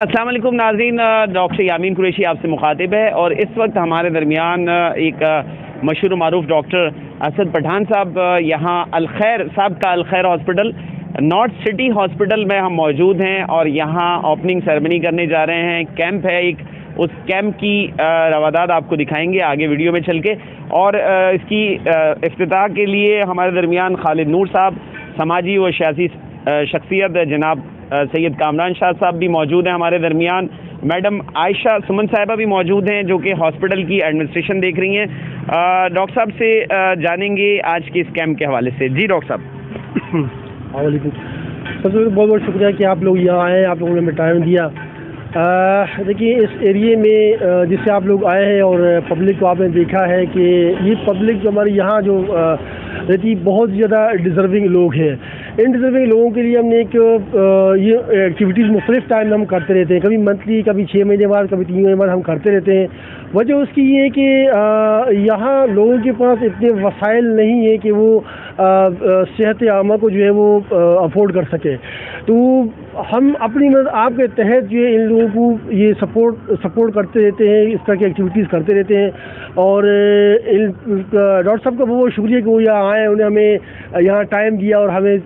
अस्सलाम वालेकुम नाज़रीन, डॉक्टर यामीन कुरैशी आपसे मुखातिब है और इस वक्त हमारे दरमियान एक मशहूर मारूफ डॉक्टर असद पठान साहब यहाँ अलखैर साहब का अलखैर हॉस्पिटल नॉर्थ सिटी हॉस्पिटल में हम मौजूद हैं और यहाँ ओपनिंग सेरेमनी करने जा रहे हैं। कैंप है एक, उस कैंप की रवादाद आपको दिखाएंगे आगे वीडियो में चल के। और इसकी इफ्तिताह के लिए हमारे दरमियान खालिद नूर साहब, समाजी व सियासी शख्सियत जनाब सैयद कामरान शाह साहब भी मौजूद हैं हमारे दरमियान। मैडम आयशा सुमन साहिबा भी मौजूद हैं जो कि हॉस्पिटल की एडमिनिस्ट्रेशन देख रही हैं। डॉक्टर साहब से जानेंगे आज के इस कैंप के हवाले से। जी डॉक्टर साहब। वालेकुम। सबसे बहुत बहुत शुक्रिया कि आप लोग यहाँ आए, आप लोगों ने हमें टाइम दिया। देखिए, इस एरिए में जिससे आप लोग आए हैं और पब्लिक को आपने देखा है कि ये पब्लिक जो हमारे यहाँ जो रहती बहुत ज़्यादा डिज़र्विंग लोग हैं। इन डिज़र्विंग लोगों के लिए हमने एक ये एक्टिविटीज़ मुख्तलिफ टाइम में हम करते रहते हैं, कभी मंथली, कभी 6 महीने बाद, कभी 3 महीने बाद हम करते रहते हैं। वजह उसकी ये है कि यहाँ लोगों के पास इतने वसाइल नहीं है कि वो सेहत आमा को जो है वो अफोर्ड कर सके। तो हम अपनी मदद आपके तहत जो है इन लोगों को ये सपोर्ट करते रहते हैं, इस तरह की एक्टिविटीज़ करते रहते हैं। और डॉक्टर साहब का बहुत शुक्रिया कि वो यहाँ आए, उन्हें हमें यहाँ टाइम दिया और हमें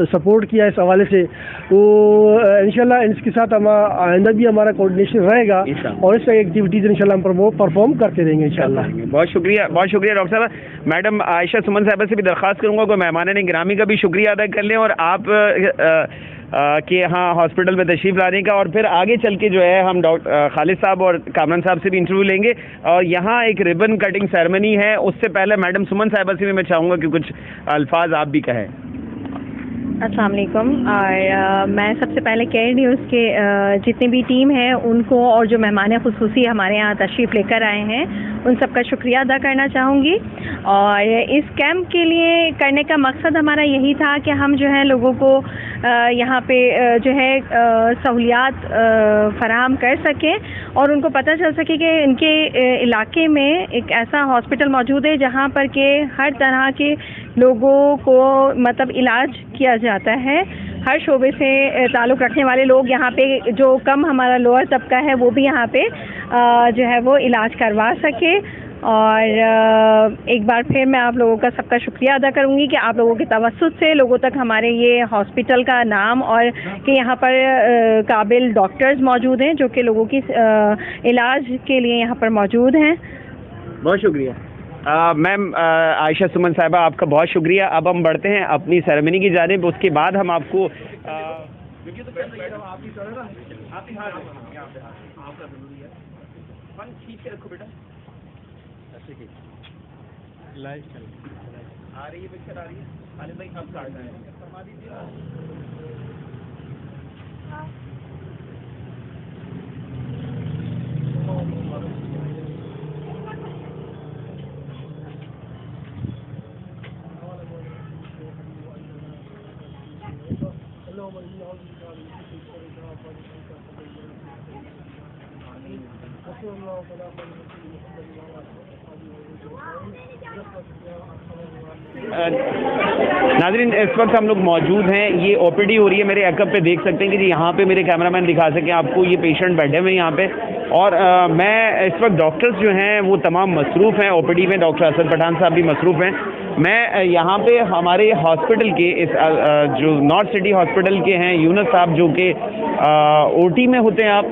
सपोर्ट किया इस हवाले से। तो इंशाल्लाह इसके साथ हम आइंदा भी हमारा कोऑर्डिनेशन रहेगा और इस तरह की एक्टिविटीज़ इंशाल्लाह हम परफॉर्म करते रहेंगे इंशाल्लाह। बहुत शुक्रिया डॉक्टर साहब। मैडम आयशा सुमन साहिबा से भी दरख्वास्त करूँगा कि मेहमान गिरामी का भी शुक्रिया अदा कर लें और आप कि यहाँ हॉस्पिटल में तशरीफ़ लाने का। और फिर आगे चल के जो है हम डॉक्टर खालिद साहब और कामरान साहब से भी इंटरव्यू लेंगे और यहाँ एक रिबन कटिंग सेरेमनी है। उससे पहले मैडम सुमन साहिबा से भी मैं चाहूँगा कि कुछ अल्फाज आप भी कहें। अस्सलाम वालेकुम। और मैं सबसे पहले केयर न्यूज़ के जितनी भी टीम है उनको और जो मेहमान खुसूसी हमारे यहाँ तशरीफ़ लेकर आए हैं उन सब का शुक्रिया अदा करना चाहूँगी। और इस कैंप के लिए करने का मकसद हमारा यही था कि हम जो है लोगों को यहाँ पे जो है सहूलियात फराहम कर सकें और उनको पता चल सके कि इनके इलाके में एक ऐसा हॉस्पिटल मौजूद है जहाँ पर के हर तरह के लोगों को मतलब इलाज किया जाता है। हर शोबे से ताल्लुक़ रखने वाले लोग यहाँ पे, जो कम हमारा लोअर तबका है वो भी यहाँ पे जो है वो इलाज करवा सके। और एक बार फिर मैं आप लोगों का सबका शुक्रिया अदा करूँगी कि आप लोगों के तवस्सुत से लोगों तक हमारे ये हॉस्पिटल का नाम और कि यहाँ पर काबिल डॉक्टर्स मौजूद हैं जो कि लोगों की इलाज के लिए यहाँ पर मौजूद हैं। बहुत शुक्रिया मैम आयशा सुमन साहिबा, आपका बहुत शुक्रिया। अब हम बढ़ते हैं अपनी सेरेमनी की जानिब। उसके बाद हम आपको लाइव चल आ रही है, पिक्चर आ रही है। खालिद भाई अब काटना है, फरमा दीजिए। नाज़रीन, इस वक्त हम लोग मौजूद हैं, ये ओपीडी हो रही है। मेरे अकब पे देख सकते हैं कि जी यहाँ पे मेरे कैमरामैन दिखा सकें आपको, ये पेशेंट बैठे हुए हैं यहाँ पे। और मैं इस वक्त डॉक्टर्स जो हैं वो तमाम मसरूफ़ हैं ओपीडी में। डॉक्टर असद पठान साहब भी मसरूफ़ हैं। मैं यहाँ पे हमारे हॉस्पिटल के इस जो नॉर्थ सिटी हॉस्पिटल के हैं यूनुस साहब जो कि ओटी में होते हैं, आप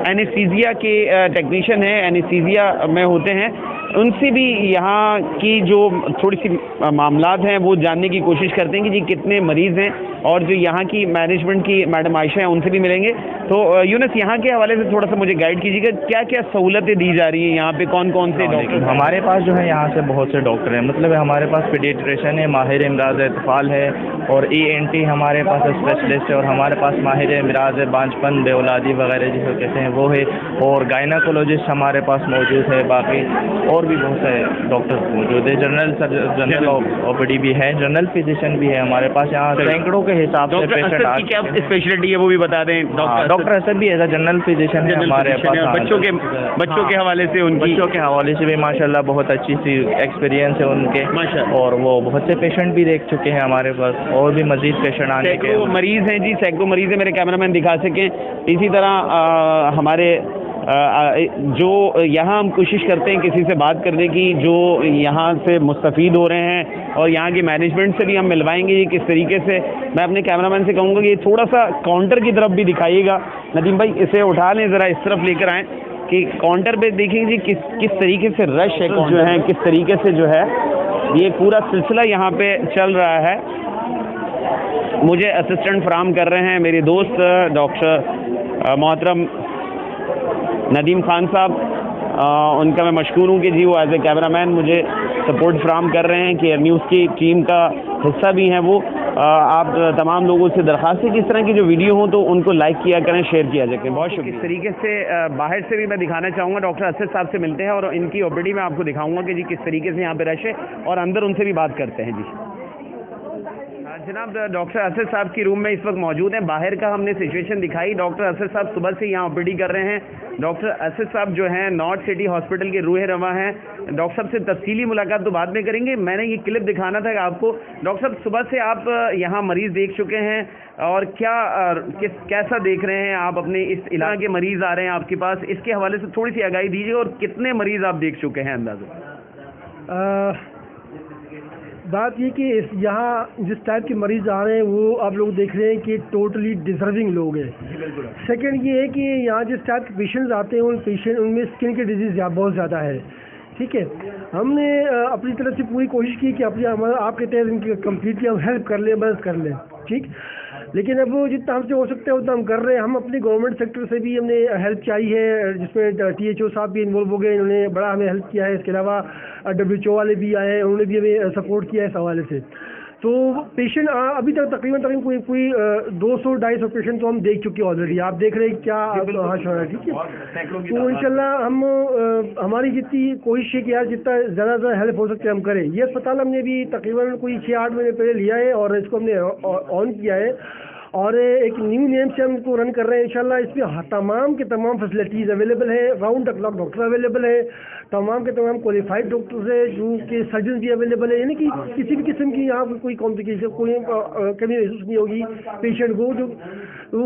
एनेस्थीसिया के टेक्नीशियन हैं, एनेस्थीसिया में होते हैं, उनसे भी यहाँ की जो थोड़ी सी मामलात हैं वो जानने की कोशिश करते हैं कि जी कितने मरीज़ हैं। और जो यहाँ की मैनेजमेंट की मैडम आयशा हैं उनसे भी मिलेंगे। तो यूनुस, यहाँ के हवाले से थोड़ा सा मुझे गाइड कीजिएगा, क्या क्या सहूलतें दी जा रही हैं यहाँ पे, कौन कौन से डॉक्टर? हमारे पास जो है यहाँ से बहुत से डॉक्टर हैं, मतलब हमारे पास पीडियाट्रिशियन है, माहिर इमराज इत्फाल है और ENT हमारे पास स्पेशलिस्ट है और हमारे पास माहिर इमराज है, बांझपन बेऔलादी वगैरह जिसे कहते हैं वो है, और गायनाकोलॉजिस्ट हमारे पास मौजूद है बाकी। और और भी बहुत सारे डॉक्टर मौजूद है। जनरल ओपीडी भी है, जनरल फिजिशियन भी है हमारे पास। यहाँ सैकड़ों के हिसाब से पेशेंट की क्या स्पेशलिटी है वो भी बता दें। डॉक्टर असद भी एज जनरल फिजिशियन है हमारे पास। बच्चों के हवाले से बच्चों के हवाले से भी माशाल्लाह बहुत अच्छी सी एक्सपीरियंस है उनके, और वो बहुत से पेशेंट भी देख चुके हैं हमारे पास, और भी मजीद पेशेंट आने के मरीज हैं जी, सैकड़ों मरीज है, मेरे कैमरामैन दिखा सकें। इसी तरह हमारे जो यहाँ हम कोशिश करते हैं किसी से बात करने की जो यहाँ से मुस्तफ़ीद हो रहे हैं, और यहाँ की मैनेजमेंट से भी हम मिलवाएंगे ये किस तरीके से। मैं अपने कैमरामैन से कहूँगा कि ये थोड़ा सा काउंटर की तरफ भी दिखाइएगा। नदीम भाई इसे उठा लें, ज़रा इस तरफ लेकर आएँ कि काउंटर पे देखेंगे जी किस तरीके से रश है, जो है किस तरीके से जो है ये पूरा सिलसिला यहाँ पे चल रहा है। मुझे असिस्टेंट फराम कर रहे हैं मेरे दोस्त डॉक्टर मोहतरम नदीम खान साहब, उनका मैं मशकूर हूँ कि जी वो एज ए कैमरामैन मुझे सपोर्ट फराम कर रहे हैं, कि न्यूज़ की टीम का हिस्सा भी हैं वो। आप तमाम लोगों से दरख्वास्त है कि इस तरह की जो वीडियो हो तो उनको लाइक किया करें, शेयर किया जाए। बहुत शुक्रिया। इस तरीके से बाहर से भी मैं दिखाना चाहूँगा, डॉक्टर असद साहब से मिलते हैं और इनकी ओपीडी में आपको दिखाऊँगा कि जी किस तरीके से यहाँ पे रश है, और अंदर उनसे भी बात करते हैं। जी जनाब, डॉक्टर असद साहब की रूम में इस वक्त मौजूद हैं। बाहर का हमने सिचुएशन दिखाई। डॉक्टर असद साहब सुबह से यहाँ ओपीडी कर रहे हैं। डॉक्टर असद साहब जो हैं नॉर्थ सिटी हॉस्पिटल के रूह रवा हैं। डॉक्टर साहब से तफसीली मुलाकात तो बाद में करेंगे, मैंने ये क्लिप दिखाना था आपको। डॉक्टर साहब सुबह से आप यहाँ मरीज़ देख चुके हैं, और कैसा देख रहे हैं आप अपने इस इलाके के मरीज़ आ रहे हैं आपके पास, इसके हवाले से थोड़ी सी आगाही दीजिए, और कितने मरीज़ आप देख चुके हैं अंदाज़ा? बात ये कि यहाँ जिस टाइप के मरीज़ आ रहे हैं वो आप लोग देख रहे हैं कि टोटली डिजर्विंग लोग हैं। सेकंड ये है कि यहाँ जिस टाइप के पेशेंट्स आते हैं उनमें स्किन के डिजीज़ बहुत ज़्यादा है। ठीक है, हमने अपनी तरफ से पूरी कोशिश की कि आपके तहत इनकी कम्प्लीटली हम हेल्प कर लें, मदद कर लें। ठीक, लेकिन अब जितना हमसे हो सकता है उतना हम कर रहे हैं। हम अपने गवर्नमेंट सेक्टर से भी हमने हेल्प चाहिए है, जिसमें THO साहब भी इन्वॉल्व हो गए, इन्होंने बड़ा हमें हेल्प किया है। इसके अलावा WHO वाले भी आए हैं, उन्होंने भी हमें सपोर्ट किया है इस हवाले से। तो पेशेंट अभी तक तकरीबन कोई 200-250 पेशेंट तो हम देख चुके हैं ऑलरेडी। आप देख रहे हैं क्या? हाँ, ठीक है। तो इंशाल्लाह हम हमारी जितनी कोशिश है कि यार जितना ज़्यादा हेल्प हो सकती है हम करें। ये अस्पताल हमने भी तकरीबन कोई 6-8 महीने पहले लिया है, और इसको हमने ऑन किया है, और एक न्यू नेम से हम इसको रन कर रहे हैं। इंशाल्लाह इसमें तमाम के तमाम फैसिलिटीज़ अवेलेबल है, round the clock doctor available है, तमाम के तमाम क्वालिफाइड डॉक्टर्स है, जो कि सर्जन भी अवेलेबल है। यानी कि किसी भी किस्म की यहाँ कोई कॉम्प्लिकेशन, कोई कमी महसूस नहीं होगी पेशेंट को। तो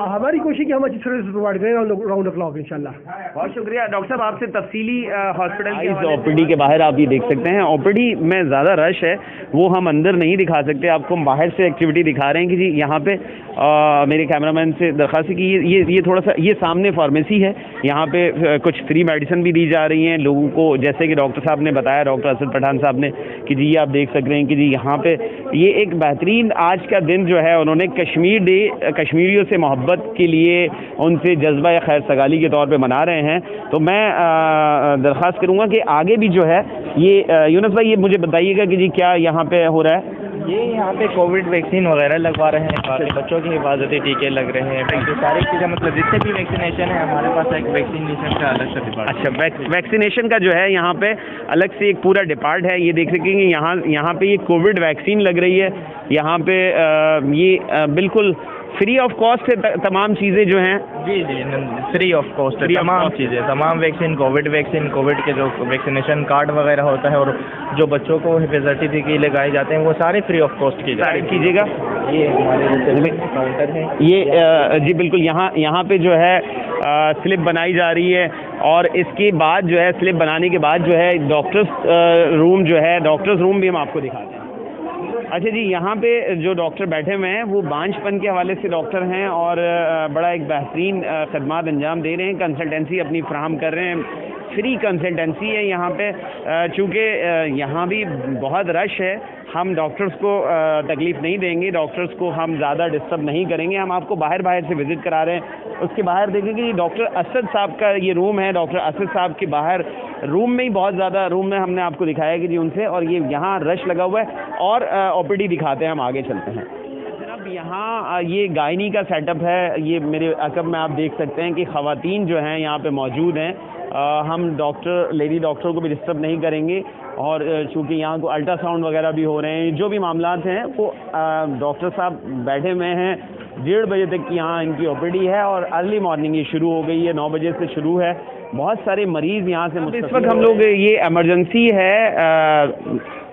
हमारी कोशिश कि हम अच्छी सर्विस प्रोवाइड करें राउंड द क्लॉक इंशाल्लाह। बहुत शुक्रिया डॉक्टर साहब। आपसे तफसीली हॉस्पिटल की ओपीडी के बाहर आप ये देख सकते हैं, ओपीडी में ज़्यादा रश है, वो हम अंदर नहीं दिखा सकते आपको, हम बाहर से एक्टिविटी दिखा रहे हैं कि जी यहाँ पे मेरे कैमरामैन से दरख्वास्त है कि ये थोड़ा सा, ये सामने फार्मेसी है, यहाँ पे कुछ फ्री मेडिसिन भी दी जा रही हैं लोगों को, जैसे कि डॉक्टर साहब ने बताया, डॉक्टर असद पठान साहब ने, कि जी आप देख सक रहे हैं कि जी यहाँ पे ये एक बेहतरीन आज का दिन जो है उन्होंने कश्मीर डे, कश्मीरियों से मोहब्बत के लिए उनसे जज्बा या खैर सगाली के तौर पे मना रहे हैं। तो मैं दरख्वास्त करूँगा कि आगे भी जो है ये यूनुस भाई ये मुझे बताइएगा कि जी क्या यहाँ पे हो रहा है। ये यहाँ पे कोविड वैक्सीन वगैरह लगवा रहे हैं, बच्चों की हिफाजती टीके लग रहे हैं, तो सारी चीज़ें, मतलब जितने भी वैक्सीनेशन है हमारे पास एक वैक्सीनेशन का अलग से डिपार्टमेंट। अच्छा, वैक्सीनेशन का जो है यहाँ पे अलग से एक पूरा डिपार्ट है। ये देख सकेंगे यहाँ पे ये कोविड वैक्सीन लग रही है, यहाँ पे ये बिल्कुल फ्री ऑफ कॉस्ट है तमाम चीज़ें जो हैं। जी फ्री ऑफ कॉस्ट है तमाम चीज़ें, तमाम वैक्सीन, कोविड के जो वैक्सीनेशन कार्ड वगैरह होता है, और जो बच्चों को हिफाजती टीके लगाए जाते हैं वो सारे फ्री ऑफ कॉस्ट कीजिएगा। ये हमारे काउंटर है, ये जी बिल्कुल यहाँ पे जो है स्लिप बनाई जा रही है, और इसके बाद जो है स्लिप बनाने के बाद जो है डॉक्टर्स रूम भी हम आपको दिखाते हैं। अच्छा जी, यहाँ पे जो डॉक्टर बैठे हुए हैं वो बांझपन के हवाले से डॉक्टर हैं, और बड़ा एक बेहतरीन खदमात अंजाम दे रहे हैं, कंसल्टेंसी अपनी फ्राहम कर रहे हैं, फ्री कंसल्टेंसी है यहाँ पे। चूँकि यहाँ भी बहुत रश है, हम डॉक्टर्स को तकलीफ़ नहीं देंगे, डॉक्टर्स को हम ज़्यादा डिस्टर्ब नहीं करेंगे, हम आपको बाहर से विज़िट करा रहे हैं। उसके बाहर देखेंगे डॉक्टर असद साहब का ये रूम है, डॉक्टर असद साहब के बाहर रूम में ही बहुत ज़्यादा रूम में हमने आपको दिखाया कि जी उनसे, और ये यहाँ रश लगा हुआ है, और OPD दिखाते हैं, हम आगे चलते हैं। यहाँ ये गायनी का सेटअप है, ये मेरे अकब में आप देख सकते हैं कि ख़वातीन जो हैं यहाँ पे मौजूद हैं। हम लेडी डॉक्टर को भी डिस्टर्ब नहीं करेंगे, और चूँकि यहाँ को अल्ट्रासाउंड वगैरह भी हो रहे हैं, जो भी मामलात हैं वो डॉक्टर साहब बैठे हुए हैं। 1:30 बजे तक की यहाँ इनकी ओपीडी है, और अर्ली मॉर्निंग ये शुरू हो गई है, 9 बजे से शुरू है। बहुत सारे मरीज़ यहाँ से इस वक्त हम लोग, ये एमरजेंसी है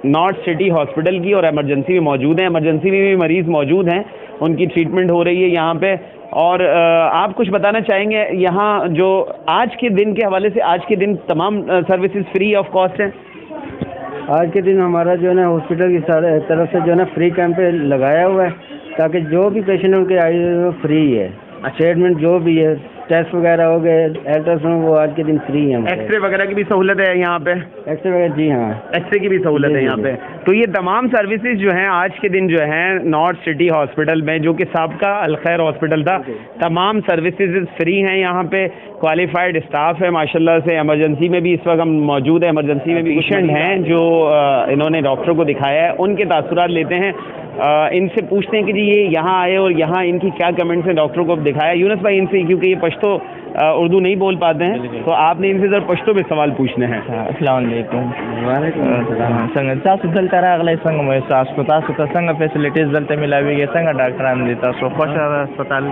नॉर्थ सिटी हॉस्पिटल की, और एमरजेंसी में मौजूद हैं। एमरजेंसी में भी मरीज़ मौजूद हैं, उनकी ट्रीटमेंट हो रही है यहाँ पे। और आप कुछ बताना चाहेंगे यहाँ जो आज के दिन के हवाले से? आज के दिन तमाम सर्विसेज फ्री ऑफ कॉस्ट हैं। आज के दिन हमारा जो है ना हॉस्पिटल की तरफ से जो है ना फ्री कैंप लगाया हुआ है, ताकि जो भी पेशेंट उनके आई वो फ्री है। ट्रीटमेंट जो भी है, टेस्ट वगैरह हो गए, अल्ट्रासाउंड, वो आज के दिन फ्री है। एक्सरे वगैरह की भी सहूलत है यहाँ पे? एक्सरे वगैरह, जी हाँ, एक्सरे की भी सहूलत है यहाँ पे। तो ये तमाम सर्विसेज जो हैं आज के दिन जो हैं नॉर्थ सिटी हॉस्पिटल में, जो कि साबका अलखैर हॉस्पिटल था, तमाम सर्विसेज फ्री हैं यहाँ पे। क्वालिफाइड स्टाफ है माशाल्लाह से। एमरजेंसी में भी इस वक्त हम मौजूद है। एमरजेंसी में भी पेशेंट हैं जो इन्होंने डॉक्टर को दिखाया है, उनके तासुरात लेते हैं। इनसे पूछते हैं कि जी ये यहाँ आए और यहाँ इनकी क्या कमेंट्स हैं, डॉक्टर को दिखाया। यूनुस भाई इनसे, क्योंकि ये पश्तो उर्दू नहीं बोल पाते हैं, तो आपने इनसे जरा पश्तो में सवाल पूछने हैं। अस्सलाम वालेकुम। संग तासु दलता रागले संग में तासु संग फैसिलिटीज दलते मिलावी गए संग डॉक्टर आन देता सो खुश अस्पताल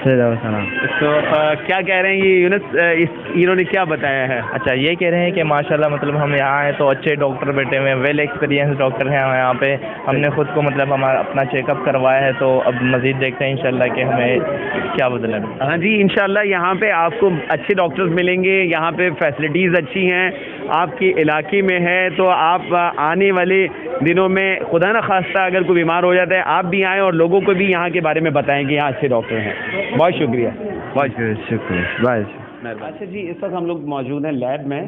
तो क्या कह रहे हैं ये यूनुस, इन्होंने क्या बताया है? अच्छा, ये कह रहे हैं कि माशाल्लाह मतलब हम यहाँ आए तो अच्छे डॉक्टर बैठे हुए हैं, वेल एक्सपीरियंस डॉक्टर हैं यहाँ पे। हमने खुद को मतलब हमारा अपना चेकअप करवाया है, तो अब मज़ीद देखते हैं इंशाल्लाह कि हमें क्या बदला है। हाँ जी, इंशाल्लाह यहाँ पे आपको अच्छे डॉक्टर्स मिलेंगे, यहाँ पे फैसिलिटीज़ अच्छी हैं, आपके इलाके में है। तो आप आने वाले दिनों में खुदा न खास्ता अगर कोई बीमार हो जाता है, आप भी आएँ और लोगों को भी यहाँ के बारे में बताएँ कि यहाँ अच्छे डॉक्टर हैं। बहुत शुक्रिया, बहुत शुक्रिया, बाय। अच्छा जी, इस वक्त हम लोग मौजूद हैं लैब में,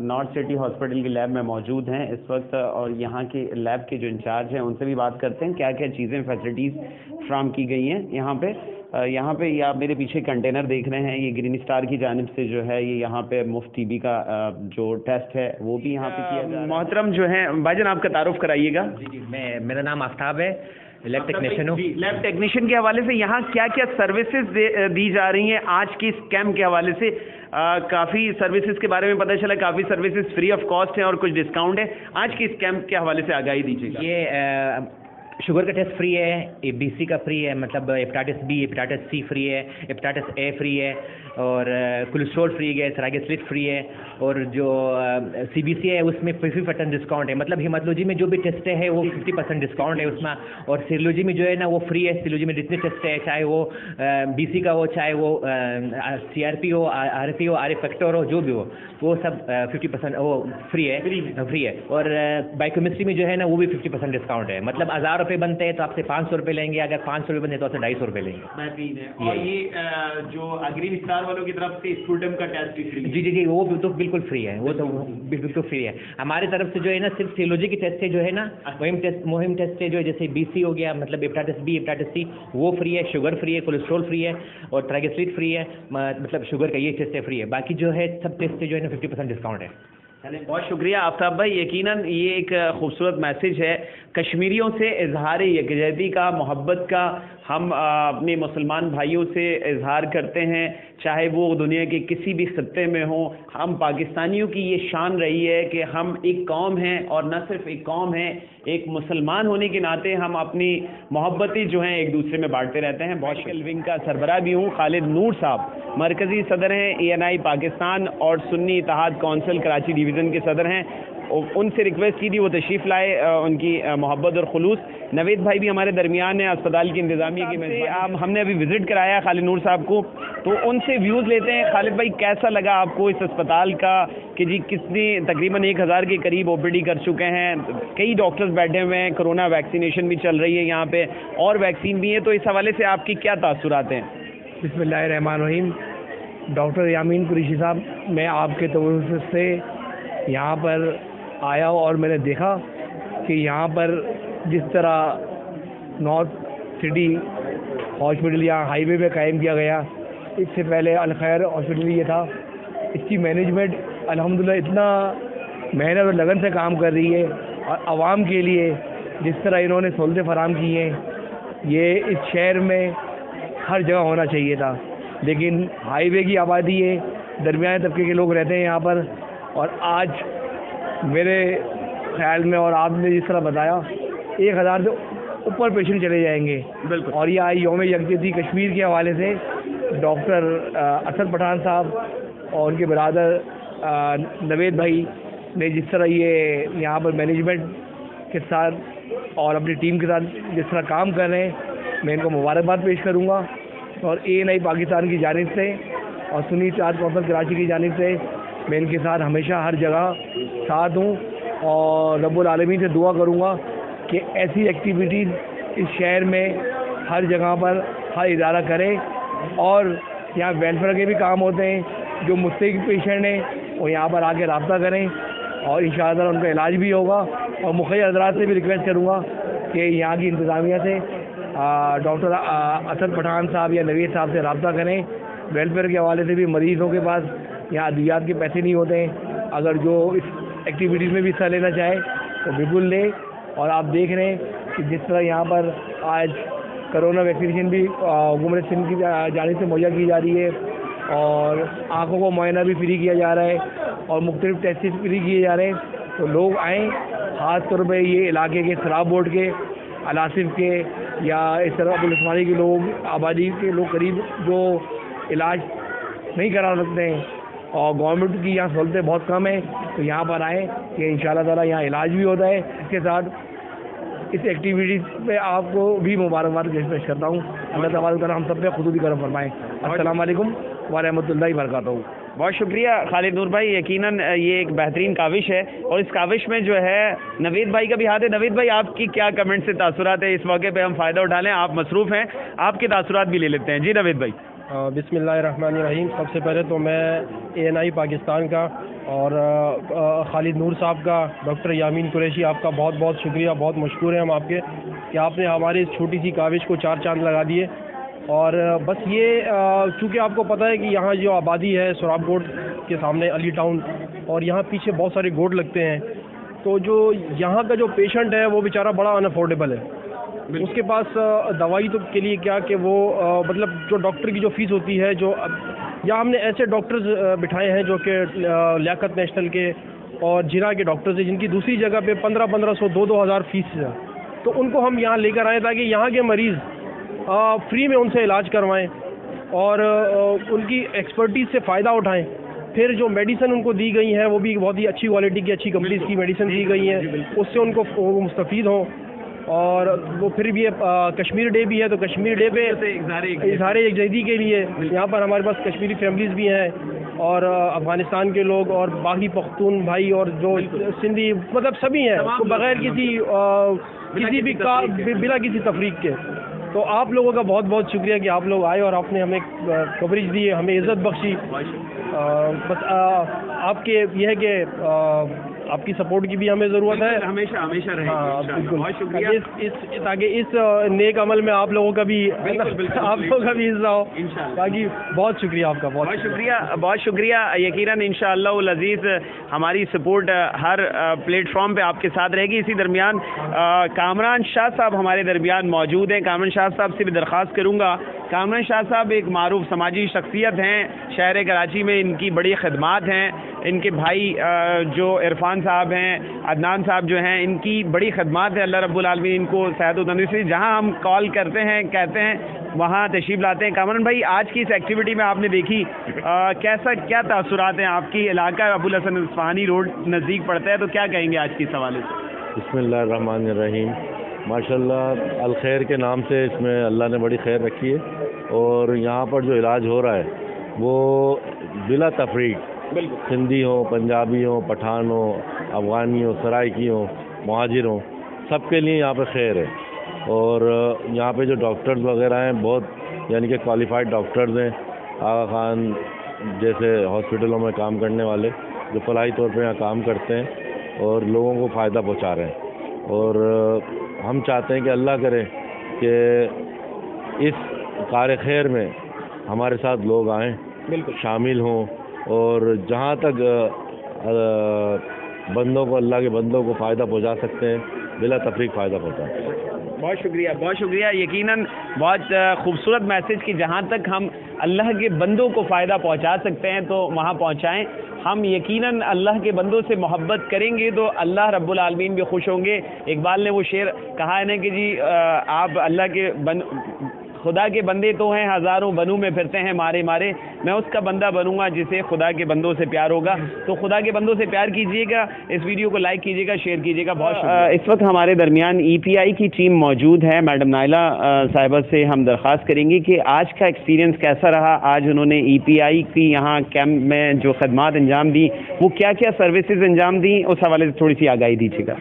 नॉर्थ सिटी हॉस्पिटल की लैब में मौजूद हैं इस वक्त, और यहाँ के लैब के जो इंचार्ज हैं उनसे भी बात करते हैं क्या क्या चीज़ें फैसिलिटीज़ फ्राहम की गई हैं यहाँ पे। यहाँ पे ये आप मेरे पीछे कंटेनर देख रहे हैं, ये ग्रीन स्टार की जानिब से जो है ये यहाँ पे मुफ्त टीबी का जो टेस्ट है वो भी यहाँ पे किया जा रहा है। मोहतरम जो है भाईजान, आपका तारुफ कराइएगा। जी, मेरा नाम आफ्ताब है, लैब टेक्नीशियन हूँ। लैब टेक्नीशियन के हवाले से यहाँ क्या क्या सर्विसेज दी जा रही हैं आज की इस कैंप के हवाले से? काफ़ी सर्विसेज के बारे में पता चला, काफ़ी सर्विसेज फ्री ऑफ कॉस्ट हैं और कुछ डिस्काउंट है। आज के इस कैंप के हवाले से आगाही दीजिएगा। ये शुगर का टेस्ट फ्री है, ABC का फ्री है, मतलब hepatitis B, hepatitis C free है, हेपेटाइटिस A फ्री है, और कोलेस्ट्रॉल फ्री है, ट्राइग्लिसराइड फ्री है, और जो CBC है उसमें 50% डिस्काउंट है। मतलब हेमाटोलॉजी में जो भी टेस्ट है वो 50% डिस्काउंट है उसमें, और सीरोलॉजी में जो है ना वो फ्री है। सीरोलॉजी में जितने टेस्ट है, चाहे वो BC का हो, चाहे वो CRP हो, RP हो, RF फैक्टर हो, जो भी हो, वो सब 50% वो फ्री है। और बायोकेमिस्ट्री में जो है ना वो भी 50% डिस्काउंट है। मतलब 1000 रुपये बनते हैं तो आपसे 500 रुपये लेंगे, अगर 500 रुपये बनते हैं तो आपसे 250 रुपये लेंगे। बेहतरीन है। और ये जो अग्रिम स्टार वालों की तरफ से स्पूटम का टेस्ट भी फ्री है? जी, वो तो बिल्कुल फ्री है, वो तो बिल्कुल फ्री है। हमारी तरफ से जो है ना सिर्फ सीरोलॉजी की टेस्ट है जो है ना, मुहिम टेस्ट है जो है, जैसे BC हो गया, मतलब हेपेटाइटिस B, हेपेटाइटिस C, वो फ्री है। शुगर फ्री है, कोलेस्ट्रॉल फ्री है, और ट्राइग्लिसराइड फ्री है, मतलब शुगर का ये टेस्ट है फ्री है। बाकी जो है सब टेस्ट जो है ना 50% डिस्काउंट है। बहुत शुक्रिया आफ्ताब भाई। यकीनन ये एक खूबसूरत मैसेज है कश्मीरियों से इजहार यकजहती का, मोहब्बत का। हम अपने मुसलमान भाइयों से इजहार करते हैं, चाहे वो दुनिया के किसी भी खत्ते में हो। हम पाकिस्तानियों की ये शान रही है कि हम एक कौम हैं, और न सिर्फ एक कौम है, एक मुसलमान होने के नाते हम अपनी मोहब्बतें जो हैं एक दूसरे में बांटते रहते हैं। बहुत विंग का सरबराह भी हूँ। खालिद नूर साहब मरकज़ी सदर हैं ANI पाकिस्तान, और सुन्नी इत्तेहाद कौंसिल कराची डिवीज़न के सदर हैं। उनसे रिक्वेस्ट की थी वो तशरीफ़ लाए, उनकी मोहब्बत और खुलूस। नवेद भाई भी हमारे दरमियान है, अस्पताल की इंतज़ामिया की मेज़बान। हमने अभी विज़िट कराया खालिद नूर साहब को, तो उनसे व्यूज़ लेते हैं। खालिद भाई, कैसा लगा आपको इस अस्पताल का कि जी कितने तकरीबन 1000 के करीब OPD कर चुके हैं, कई डॉक्टर्स बैठे हुए हैं, कोरोना वैक्सीनेशन भी चल रही है यहाँ पे, और वैक्सीन भी है, तो इस हवाले से आपकी क्या तासुरात हैं? बिस्मिल्लाहिर्रहमानिर्रहीम। डॉक्टर यामीन कुरैशी साहब, मैं आपके तवज्जुह से यहाँ पर आया और मैंने देखा कि यहाँ पर जिस तरह नॉर्थ सिटी हॉस्पिटल यहाँ हाईवे पे कायम किया गया, इससे पहले अल खैर हॉस्पिटल ये था, इसकी मैनेजमेंट अल्हम्दुलिल्लाह इतना मेहनत और लगन से काम कर रही है और आवाम के लिए जिस तरह इन्होंने सहूलतें फराहम की हैं, ये इस शहर में हर जगह होना चाहिए था। लेकिन हाईवे की आबादी है, दरमियाने तबके के लोग रहते हैं यहाँ पर, और आज मेरे ख्याल में और आपने जिस तरह बताया 1000 से ऊपर पेशेंट चले जाएंगे। बिल्कुल। और ये आई यौम यकजहती कश्मीर के हवाले से डॉक्टर असद पठान साहब और उनके बरादर नवेद भाई ने जिस तरह ये यहाँ पर मैनेजमेंट के साथ और अपनी टीम के साथ जिस तरह काम कर रहे हैं, मैं इनको मुबारकबाद पेश करूँगा। और ANI पाकिस्तान की जानिब से और सुन्नी इत्तेहाद कौंसिल कराची की जानिब से मैं इनके साथ हमेशा हर जगह साथ हूँ और रब्बुल आलमीन से दुआ करूँगा कि ऐसी एक्टिविटीज़ इस शहर में हर जगह पर हर इदारा करे। और यहाँ वेलफेयर के भी काम होते हैं, जो मुस्तहिक पेशेंट हैं वो यहाँ पर आके रब्ता करें और इंशाअल्लाह उनका इलाज भी होगा। और मुखिया हज़रात से भी रिक्वेस्ट करूँगा कि यहाँ की इंतज़ामिया से डॉक्टर असद पठान साहब या नवीद साहब से रब्ता करें। वेलफेयर के हवाले से भी मरीज़ों के पास यहाँ अद्वियात के पैसे नहीं होते हैं, अगर जो इस एक्टिविटीज़ में भी हिस्सा लेना चाहे तो बिल्कुल ले। और आप देख रहे हैं कि जिस तरह यहाँ पर आज कोरोना वैक्सीनेशन भी हुकूमत सिंध की जानिब से मुहैया की जा रही है और आँखों को मुआयना भी फ्री किया जा रहा है और मुख्तलिफ टेस्ट फ्री किए जा रहे हैं, तो लोग आएँ। ख़ास तौर पर ये इलाके के शराब बोर्ड के, अलासिफ के या इस तरह अबुल उस्मानी के लोग, आबादी के लोग करीब जो इलाज नहीं करा सकते हैं और गवर्नमेंट की यहाँ सहूलतें बहुत कम हैं, तो यहाँ पर आएँ कि इंशाअल्लाह ताला यहाँ इलाज भी होता है। इसके साथ इस एक्टिविटीज़ पे आपको भी मुबारकबाद पेश करता हूँ। अल्लाह ताला हम सब पे खुदूदी करम फरमाएँ। अस्सलाम वालेकुम व रहमतुल्लाहि व बरकातहू। बहुत शुक्रिया खालिद नूर भाई, यकीनन ये एक बेहतरीन काविश है और इस काविश में जो है नवीद भाई का भी हाथ है। नवीद भाई, आपकी क्या कमेंट से तासुरात है? इस मौके पे हम फ़ायदा उठा लें, आप मसरूफ़ हैं, आपके तासुरात भी ले लेते हैं। जी नवीद भाई। बिस्मिल्लाहिर्रहमानिर्रहीम। सबसे पहले तो मैं ANI पाकिस्तान का और खालिद नूर साहब का, डॉक्टर यामीन कुरैशी, आपका बहुत बहुत शुक्रिया, बहुत मशकूर हैं हम आपके कि आपने हमारी इस छोटी सी काविश को 4 चांद लगा दिए। और बस ये चूँकि आपको पता है कि यहाँ जो आबादी है सोराब गोट के सामने अली टाउन, और यहाँ पीछे बहुत सारे गोट लगते हैं, तो जो यहाँ का जो पेशेंट है वो बेचारा बड़ा अनअफोर्डेबल है। उसके पास दवाई तो के लिए क्या कि वो मतलब जो डॉक्टर की जो फ़ीस होती है, जो यहाँ हमने ऐसे डॉक्टर्स बिठाए हैं जो कि लियाकत नेशनल के और जिला के डॉक्टर्स हैं, जिनकी दूसरी जगह पे 1500 2,000 फ़ीस है, तो उनको हम यहाँ लेकर आए ताकि यहाँ के मरीज़ फ्री में उनसे इलाज करवाएं और उनकी एक्सपर्टीज़ से फ़ायदा उठाएं। फिर जो मेडिसिन उनको दी गई हैं वो भी बहुत ही अच्छी क्वालिटी की, अच्छी कंपनीज़ की मेडिसिन दी गई हैं, उससे उनको मुस्तफ़ीद हों। और वो फिर भी कश्मीर डे भी है, तो कश्मीर डे पे इज़हार यकजहती के लिए यहाँ पर हमारे पास कश्मीरी फैमिलीज़ भी हैं और अफ़गानिस्तान के लोग और बाकी पख्तून भाई और जो सिंधी, मतलब सभी हैं, तो बग़ैर किसी भी का बिना किसी तफरीक के। तो आप लोगों का बहुत बहुत शुक्रिया कि आप लोग आए और आपने हमें कवरेज दी, हमें इज़्ज़त बख्शी। बस आपके यह है कि आपकी सपोर्ट की भी हमें ज़रूरत है, हमेशा हमेशा रहेगी। हाँ बिल्कुल, बहुत शुक्रिया। ताकि इस नेक अमल में आप लोगों का भी आप लोगों का भी हिस्सा हो। बाकी बहुत शुक्रिया आपका, बहुत शुक्रिया, बहुत शुक्रिया। यकीनन इंशाअल्लाह उल अज़ीज़ हमारी सपोर्ट हर प्लेटफॉर्म पे आपके साथ रहेगी। इसी दरमियान कामरान शाह साहब हमारे दरमियान मौजूद हैं। कामरान शाह साहब से भी दरख्वास्त करूँगा, कामरान शाह साहब एक मारूफ समाजी शख्सियत हैं शहर कराची में, इनकी बड़ी खदमात हैं। इनके भाई जो इरफान साहब हैं, अदनान साहब जो हैं, इनकी बड़ी खदमात है। अल्लाह रब्बुल आलमीन इनको सेहत व तंदुरुस्ती, जहाँ हम कॉल करते हैं कहते हैं वहाँ तशरीफ़ लाते हैं। कामरान भाई, आज की इस एक्टिविटी में आपने देखी, कैसा क्या तासुरात हैं आपकी? इलाका अबुल हसन इस्फहानी रोड नज़दीक पड़ता है, तो क्या कहेंगे आज की इस हवाले से? बिस्मिल्लाहिर्रहमानिर्रहीम। माशाल्लाह अल खैर के नाम से इसमें अल्लाह ने बड़ी खैर रखी है और यहाँ पर जो इलाज हो रहा है वो बिला तफरीक, सिंधी हो, पंजाबी हो, पठान हो, अफ़गानी हो, सराइकी हो, मुहाजिर हो, सबके लिए यहाँ पे खैर है। और यहाँ पे जो डॉक्टर्स वगैरह हैं बहुत यानी कि क्वालिफाइड डॉक्टर्स हैं, आगा खान जैसे हॉस्पिटलों में काम करने वाले जो फलाही तौर पे यहाँ काम करते हैं और लोगों को फ़ायदा पहुँचा रहे हैं। और हम चाहते हैं कि अल्लाह करे कि इस कार खैर में हमारे साथ लोग आएँ, बिल्कुल शामिल हों और जहाँ तक बंदों को, अल्लाह के बंदों को फ़ायदा पहुँचा सकते हैं, बिला तफरीक फ़ायदा पहुँचाते हैं। बहुत शुक्रिया। यकीनन बहुत खूबसूरत मैसेज कि जहाँ तक हम अल्लाह के बंदों को फ़ायदा पहुँचा सकते हैं तो वहाँ पहुँचाएँ। हम यकीनन अल्लाह के बंदों से मोहब्बत करेंगे तो अल्लाह रब्बुल आलमीन भी खुश होंगे। इकबाल ने वो शेर कहा है ना कि जी आप अल्लाह के खुदा के बंदे तो हैं, हज़ारों बनू में फिरते हैं मारे मारे, मैं उसका बंदा बनूंगा जिसे खुदा के बंदों से प्यार होगा। तो खुदा के बंदों से प्यार कीजिएगा, इस वीडियो को लाइक कीजिएगा, शेयर कीजिएगा। बहुत इस वक्त हमारे दरमियान EPI की टीम मौजूद है। मैडम नाइला साहिबा से हम दरख्वास्त करेंगे कि आज का एक्सपीरियंस कैसा रहा। आज उन्होंने EPI की यहाँ कैंप में जो खदमात अंजाम दी, वो क्या क्या सर्विसेज अंजाम दी, उस हवाले से थोड़ी सी आगाही दीजिएगा।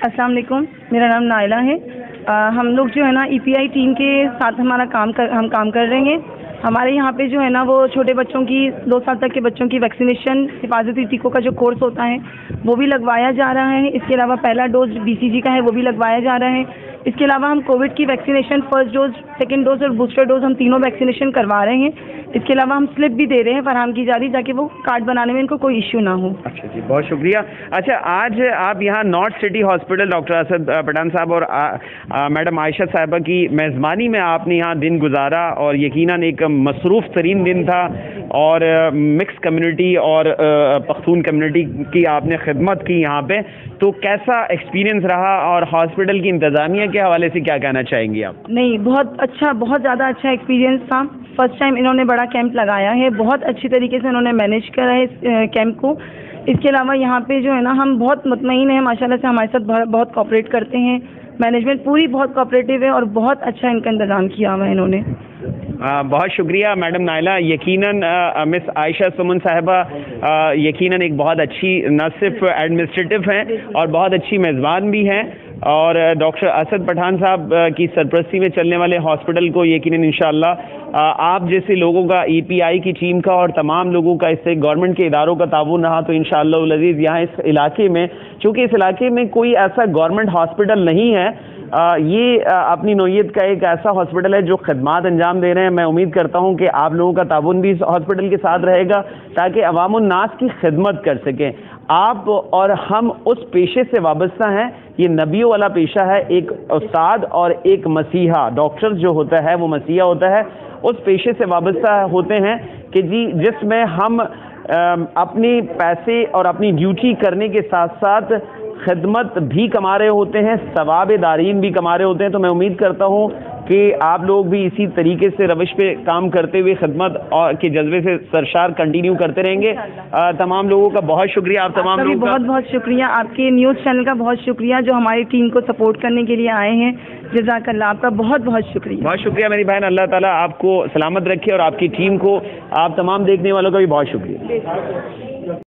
अस्सलाम वालेकुम, मेरा नाम नाइला है। हम लोग जो है ना EPI टीम के साथ हम काम कर रहे हैं। हमारे यहाँ पे जो है ना वो छोटे बच्चों की 2 साल तक के बच्चों की वैक्सीनेशन, हिफाजती टीकों का जो कोर्स होता है वो भी लगवाया जा रहा है। इसके अलावा पहला डोज BCG का है वो भी लगवाया जा रहा है। इसके अलावा हम कोविड की vaccination first dose, second dose और बूस्टर डोज हम तीनों वैक्सीनेशन करवा रहे हैं। इसके अलावा हम स्लिप भी दे रहे हैं, फराहम की जा रही, ताकि वो कार्ड बनाने में इनको कोई इश्यू ना हो। अच्छा जी, बहुत शुक्रिया। अच्छा, आज आप यहाँ North City Hospital doctor Asad Pathan साहब और मैडम आयशा साहिबा की मेज़बानी में आपने यहाँ दिन गुजारा और यकीनन एक मसरूफ़ तरीन दिन था और मिक्स कम्युनिटी और पख्तून कम्युनिटी की आपने खिदमत की यहाँ पे, तो कैसा एक्सपीरियंस रहा और हॉस्पिटल की इंतज़ामिया के हवाले से क्या कहना चाहेंगी आप? नहीं, बहुत अच्छा, बहुत ज़्यादा अच्छा एक्सपीरियंस था। फर्स्ट टाइम इन्होंने बड़ा कैंप लगाया है, बहुत अच्छी तरीके से इन्होंने मैनेज करा है इस कैंप को। इसके अलावा यहाँ पे जो है ना हम बहुत मुतमईन हैं, माशाल्लाह से हमारे साथ बहुत कोऑपरेट करते हैं। मैनेजमेंट पूरी बहुत कोऑपरेटिव है और बहुत अच्छा इनका इंतज़ाम किया हुआ है इन्होंने। बहुत शुक्रिया मैडम नाइला। यकीनन मिस आयशा सुमन साहिबा यकीनन एक बहुत अच्छी न सिर्फ एडमिनिस्ट्रेटिव हैं और बहुत अच्छी मेज़बान भी हैं और डॉक्टर असद पठान साहब की सरपरस्ती में चलने वाले हॉस्पिटल को यकीनन इंशाअल्लाह आप जैसे लोगों का, EPI की टीम का और तमाम लोगों का, इससे गवर्नमेंट के इदारों का ताउन रहा तो इंशाअल्लाह अज़ीज़ यहाँ इस इलाके में, चूँकि इस इलाके में कोई ऐसा गवर्नमेंट हॉस्पिटल नहीं है, ये अपनी नौइयत का एक ऐसा हॉस्पिटल है जो खदमात अंजाम दे रहे हैं। मैं उम्मीद करता हूँ कि आप लोगों का ताउन भी इस हॉस्पिटल के साथ रहेगा ताकि अवामुन नास की खिदमत कर सकें। आप और हम उस पेशे से वाबस्ता हैं, ये नबियों वाला पेशा है। एक उस्ताद और एक मसीहा, डॉक्टर जो होता है वो मसीहा होता है, उस पेशे से वाबस्ता होते हैं कि जी जिसमें हम अपने पैसे और अपनी ड्यूटी करने के साथ साथ खिदमत भी कमा रहे होते हैं, सवाब दारीन भी कमा रहे होते हैं। तो मैं उम्मीद करता हूँ कि आप लोग भी इसी तरीके से रविश पे काम करते हुए खिदमत और के जज्बे से सरशार कंटिन्यू करते रहेंगे। तमाम लोगों का बहुत शुक्रिया। आप तमाम लोगों का बहुत बहुत शुक्रिया, आपके न्यूज़ चैनल का बहुत शुक्रिया जो हमारी टीम को सपोर्ट करने के लिए आए हैं। जज़ाकल्लाह, आपका बहुत बहुत शुक्रिया। बहुत शुक्रिया मेरी बहन। अल्लाह ताला आपको सलामत रखे और आपकी टीम को, आप तमाम देखने वालों का भी बहुत शुक्रिया।